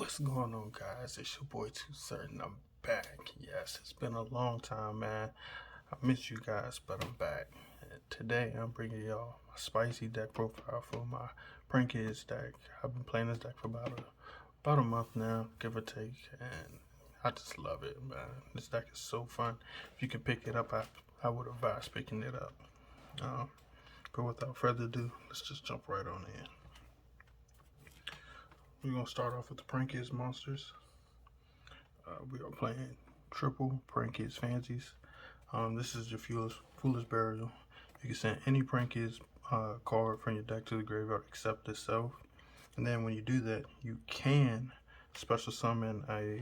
What's going on, guys? It's your boy Too Certain. I'm back. Yes, it's been a long time, man. I miss you guys, but I'm back. And today I'm bringing y'all a spicy deck profile for my Prank Kids deck. I've been playing this deck for about a month now, give or take, and I just love it, man. This deck is so fun. If you can pick it up, I would advise picking it up. But without further ado, let's just jump right on in. We're gonna start off with the Prank Kids monsters. We are playing triple Prank Kids Fancies. This is your Foolish Burial. You can send any Prank Kids card from your deck to the graveyard except itself. And then when you do that, you can special summon a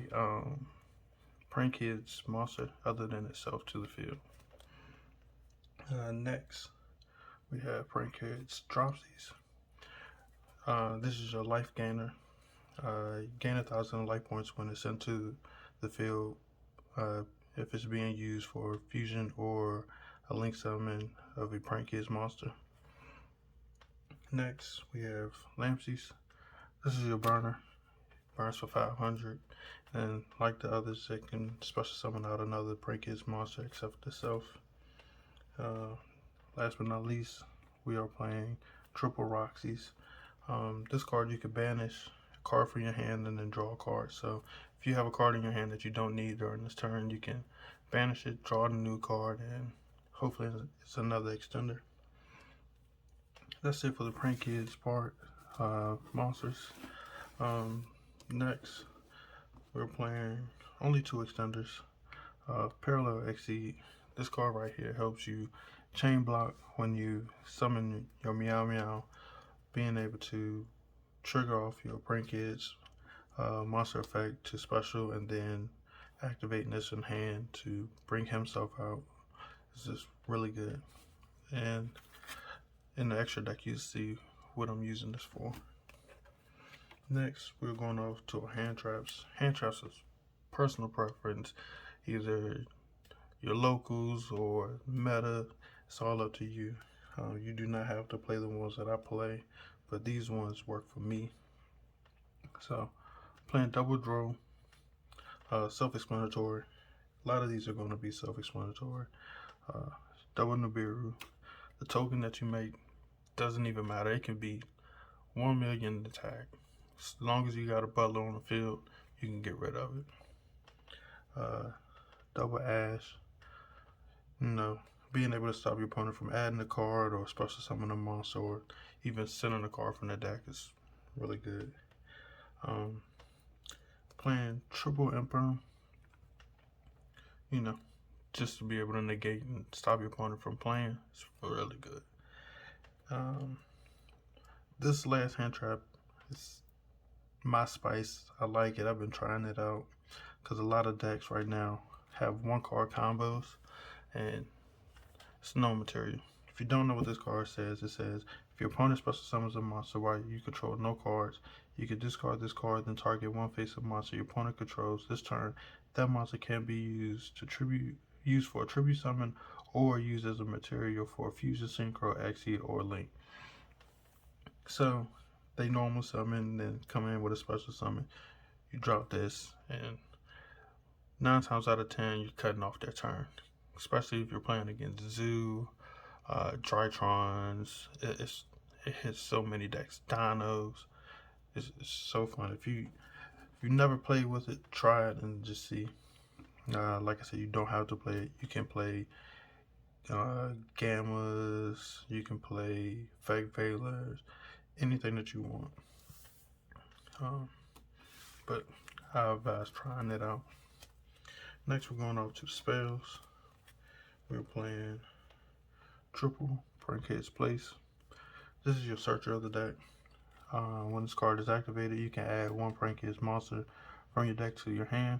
Prank Kids monster other than itself to the field. Next, we have Prank Kids Dropsies. This is your life gainer. Gain 1,000 life points when it's sent to the field if it's being used for fusion or a link summon of a Prank Kids monster. Next, we have Lampsies. This is your burner. Burns for 500. And like the others, it can special summon out another Prank Kids monster except itself. Last but not least, we are playing Triple Roxy's. This card you could banish a card from your hand and then draw a card. So if you have a card in your hand that you don't need during this turn, you can banish it, draw a new card, and hopefully it's another extender. That's it for the Prank Kids part, monsters. Next, we're playing only 2 extenders. Parallel Exceed. This card right here helps you chain block when you summon your Meow Meow, being able to trigger off your Prank Kids monster effect to special and then activating this in hand to bring himself out. This is really good. And in the extra deck you see what I'm using this for. Next, we're going off to hand traps. Hand traps is personal preference, either your locals or meta. It's all up to you. You do not have to play the ones that I play, but these ones work for me. So, playing Double Draw, self-explanatory. A lot of these are going to be self-explanatory. Double Nibiru. The token that you make doesn't even matter. It can be 1 million attack. As long as you got a butler on the field, you can get rid of it. Double Ash. Being able to stop your opponent from adding a card or special summon a monster or even sending a card from the deck is really good. Playing Triple Emperor, just to be able to negate and stop your opponent from playing, it's really good. This last hand trap is my spice. I like it. I've been trying it out because a lot of decks right now have 1-card combos and it's no material. If you don't know what this card says, it says if your opponent special summons a monster while you control no cards, you can discard this card, then target one face-up monster your opponent controls. This turn, that monster can be used for a tribute summon or used as a material for a fusion, synchro, exceed, or link. So they normal summon, then come in with a special summon. You drop this, and 9 times out of 10, you're cutting off their turn. Especially if you're playing against Zoo, Drytrons. It hits so many decks. Dinos. It's so fun. If you never played with it, try it and just see. Like I said, you don't have to play it. You can play Gammas. You can play Fake Veilers. Anything that you want. But I advise trying it out. Next, we're going over to spells. We're playing triple Prank Kids Place. This is your searcher of the deck. When this card is activated, you can add 1 Prank Kids monster from your deck to your hand.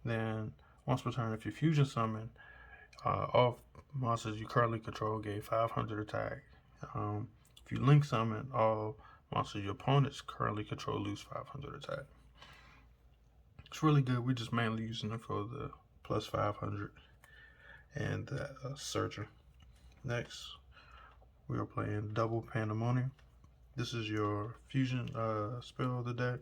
Then, once per turn, if you fusion summon, all monsters you currently control gain 500 attack. If you link summon, all monsters your opponents currently control lose 500 attack. It's really good. We're just mainly using it for the plus 500 and the searcher. Next, we are playing Double Pandemonium. This is your fusion spell of the deck.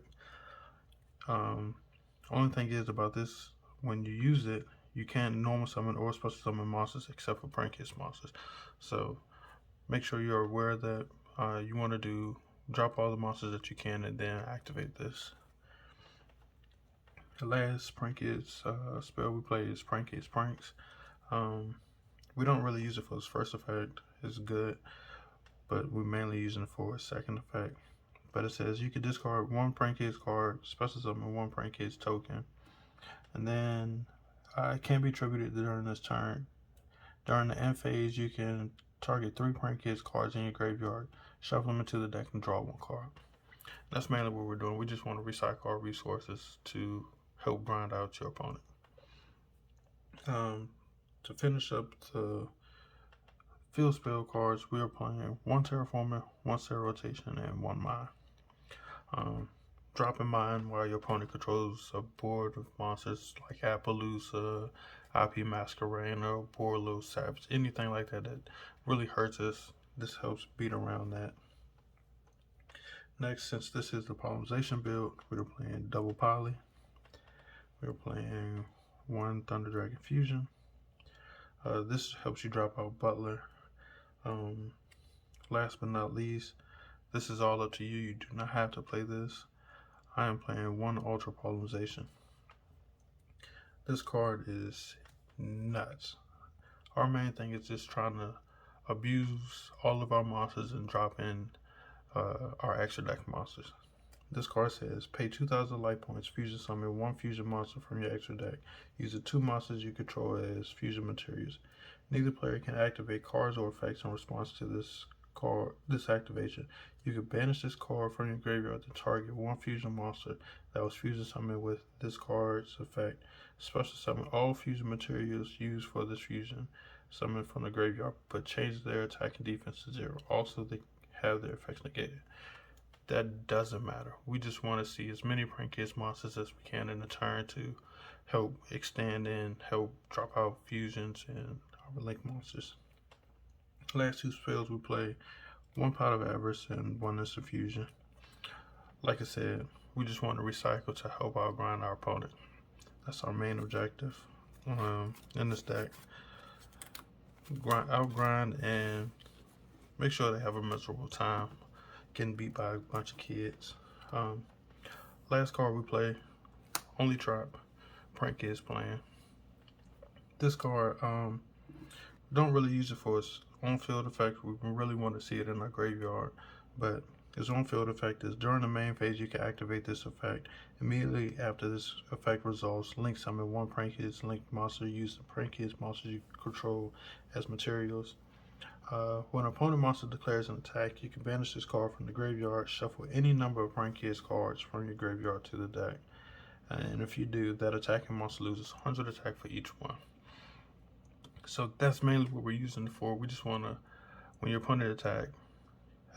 Only thing is about this, when you use it, you can't normal summon or special summon monsters except for Prankist monsters. So make sure you're aware that you want to drop all the monsters that you can and then activate this. The last Prankist spell we play is Prankist Pranks. We don't really use it for its first effect. It's good, but we're mainly using it for its second effect. But it says you can discard one Prankist card, special summon one Prankist token, and then it can be tributed during this turn. During the end phase, you can target 3 Prankist cards in your graveyard, shuffle them into the deck, and draw 1 card. That's mainly what we're doing. We just want to recycle our resources to help grind out your opponent. To finish up the field spell cards, we are playing 1 Terraformer, 1 Cell Rotation, and 1 Mine. Drop in Mine while your opponent controls a board of monsters like Appaloosa, IP Masquerade, or Borlo Savage, anything like that that really hurts us. This helps beat around that. Next, since this is the Polymization build, we're playing double Poly. We're playing 1 Thunder Dragon Fusion. This helps you drop out Butler. Last but not least, this is all up to you. You do not have to play this. I am playing 1 Ultra Polymization. This card is nuts. Our main thing is just trying to abuse all of our monsters and drop in our extra deck monsters. This card says, pay 2,000 life points, fusion summon 1 fusion monster from your extra deck. Use the 2 monsters you control as fusion materials. Neither player can activate cards or effects in response to this activation. You can banish this card from your graveyard to target 1 fusion monster that was fusion summoned with this card's effect. Special summon all fusion materials used for this fusion summon from the graveyard, but change their attack and defense to 0. Also, they have their effects negated. That doesn't matter. We just want to see as many Prankist monsters as we can in the turn to help extend and help drop out fusions and our link monsters. Last 2 spells we play 1 Pot of Avarice and 1 Instant Fusion. Like I said, we just want to recycle to help outgrind our opponent. That's our main objective in this deck. Outgrind and make sure they have a miserable time getting beat by a bunch of kids. Last card we play, Only Trap, Prankist playing. This card, don't really use it for its on-field effect. We really want to see it in our graveyard, but its on-field effect is during the main phase you can activate this effect. Immediately after this effect resolves, link summon 1 Prankist linked monster. Use the Prankist monsters you control as materials. When an opponent monster declares an attack, you can banish this card from the graveyard, shuffle any number of Prankist cards from your graveyard to the deck. And if you do, that attacking monster loses 100 attack for each one. So that's mainly what we're using it for. We just want to, when your opponent attack,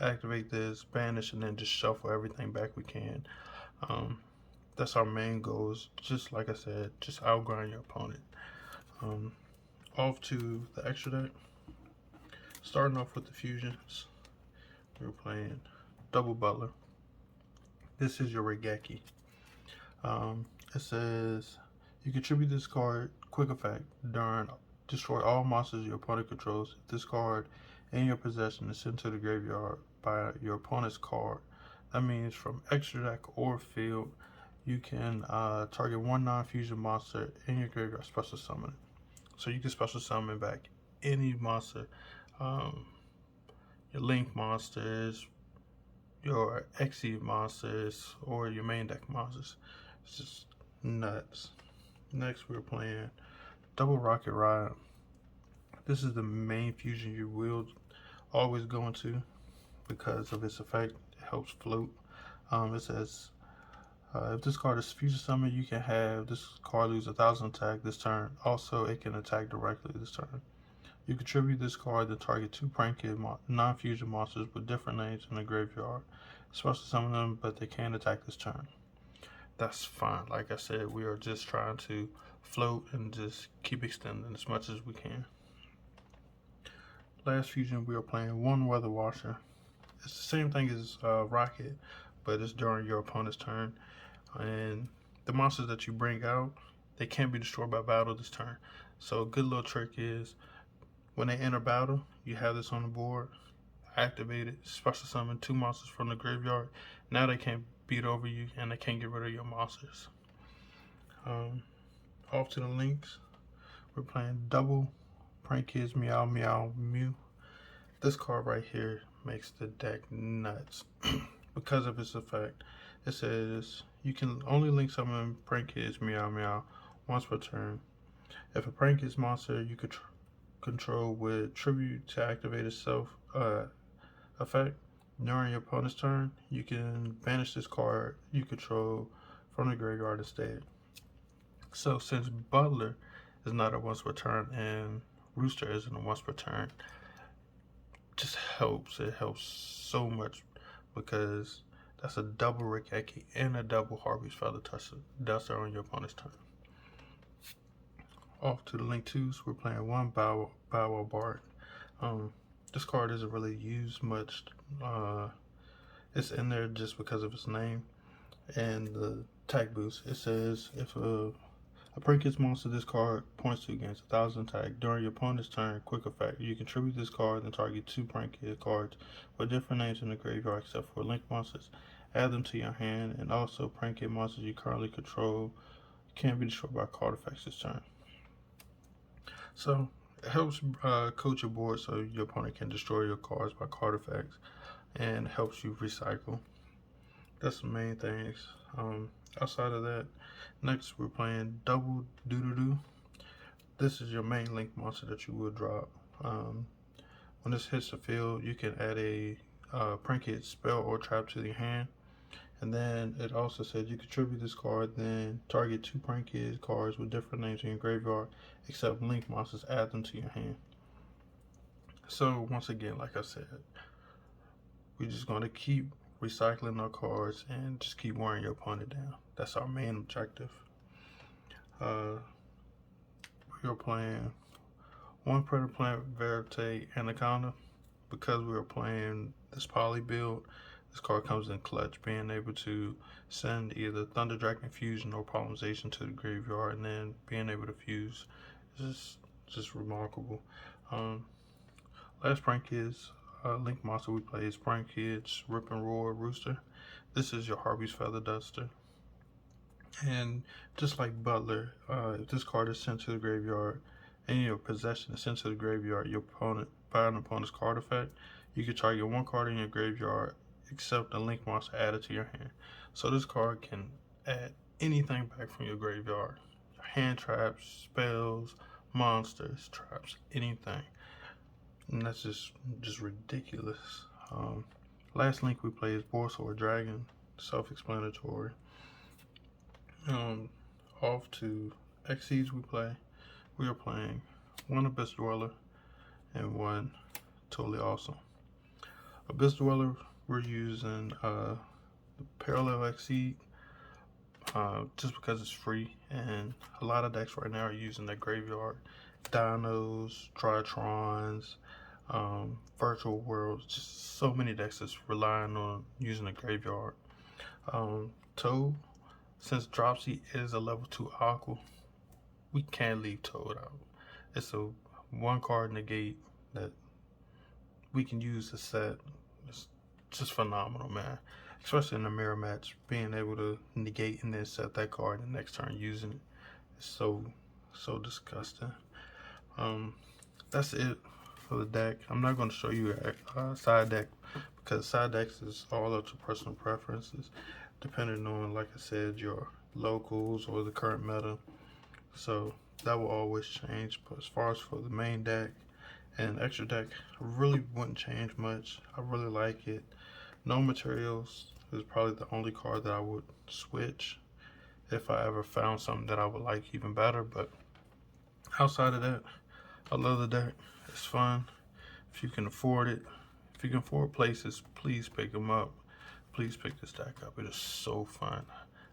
activate this, banish, and then just shuffle everything back we can. That's our main goals. Just like I said, just outgrind your opponent. Off to the extra deck. Starting off with the fusions, we're playing double Butler. This is your Raigeki. It says you contribute this card, quick effect, during destroy all monsters your opponent controls. If this card in your possession is sent to the graveyard by your opponent's card, that means from extra deck or field, you can target 1 non-fusion monster in your graveyard, special summon it. So you can special summon back any monster. Your link monsters, your Exceed monsters, or your main deck monsters. It's just nuts. Next, we're playing double Rocket Ride. This is the main fusion you will always go into because of its effect. It helps float. It says if this card is fusion summoned, you can have this card lose 1,000 attack this turn. Also, it can attack directly this turn. You contribute this card to target 2 Prankist non-fusion monsters with different names in the graveyard. Special summon them, but they can't attack this turn. That's fine. Like I said, we are just trying to float and just keep extending as much as we can. Last fusion, we are playing 1 Weather Washer. It's the same thing as Rocket, but it's during your opponent's turn. And the monsters that you bring out, they can't be destroyed by battle this turn. So a good little trick is when they enter battle, you have this on the board, activate it, special summon 2 monsters from the graveyard. Now they can't beat over you and they can't get rid of your monsters. Off to the links. We're playing double Prank Kids Meow Meow Mew. This card right here makes the deck nuts because of its effect. It says you can only link summon Prank Kids Meow Meow once per turn. If a Prank Kids monster you could control with tribute to activate itself effect during your opponent's turn, you can banish this card you control from the graveyard instead. So since Butler is not a once per turn and Rooster isn't a once per turn, just helps. It helps so much because that's a double Rikeki and a double Harvey's Feather Duster on your opponent's turn. Off to the link twos, we're playing one Bow Wow Bard. This card isn't really used much. It's in there just because of its name and the attack boost. It says if a Prank Kids monster this card points to against 1,000 attack during your opponent's turn, quick effect. You can tribute this card and target 2 Prank Kids cards with different names in the graveyard except for link monsters. Add them to your hand, and also Prank Kid monsters you currently control can't be destroyed by card effects this turn. So it helps coach your board so your opponent can destroy your cards by card effects, and helps you recycle. That's the main things. Outside of that, next we're playing double Doodoo. This is your main link monster that you will drop. When this hits the field, you can add a Prank Kid spell or trap to your hand. And then it also said you contribute this card, then target 2 Prank Kid cards with different names in your graveyard, except link monsters, add them to your hand. So once again, like I said, we're just going to keep recycling our cards and just keep wearing your opponent down. That's our main objective. We are playing one Predator Plant Verite Anaconda. Because we are playing this poly build, this card comes in clutch, being able to send either Thunder Dragon Fusion or Polymization to the graveyard, and then being able to fuse is just remarkable. Last Prank Kids link monster we play is Prank Kids Rip and Roar Rooster. This is your Harvey's Feather Duster. And just like Butler, if this card is sent to the graveyard and your possession is sent to the graveyard, your opponent by an opponent's card effect, you can target 1 card in your graveyard except a link monster added to your hand. So this card can add anything back from your graveyard. Hand traps, spells, monsters, traps, anything. And that's just ridiculous. Last link we play is Borsor Dragon, self-explanatory. Off to Xyz we are playing 1 Abyss Dweller and 1 Totally Awesome. Abyss Dweller, we're using the Parallel Xyz just because it's free, and a lot of decks right now are using the graveyard. Dinos, Tritrons, Virtual Worlds, just so many decks that's relying on using the graveyard. Toad, since Dropsy is a level 2 Aqua, we can't leave Toad out. It's a 1 card negate that we can use to set. It's just phenomenal, man. Especially in the mirror match, being able to negate and then set that card the next turn using it is so disgusting. That's it for the deck. I'm not going to show you a side deck because side decks is all up to personal preferences, depending on, like I said, your locals or the current meta. So that will always change. But as far as for the main deck and extra deck, I really wouldn't change much. I really like it. No Materials is probably the only card that I would switch if I ever found something that I would like even better. But outside of that, I love the deck. It's fun. If you can afford it, if you can afford places, please pick them up. Please pick this deck up. It is so fun.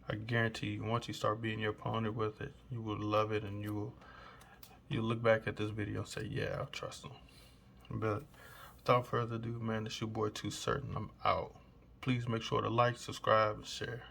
I guarantee you, once you start beating your opponent with it, you will love it, and you'll look back at this video and say, yeah, I'll trust them. But without further ado, man, it's your boy Too Certain. I'm out. Please make sure to like, subscribe, and share.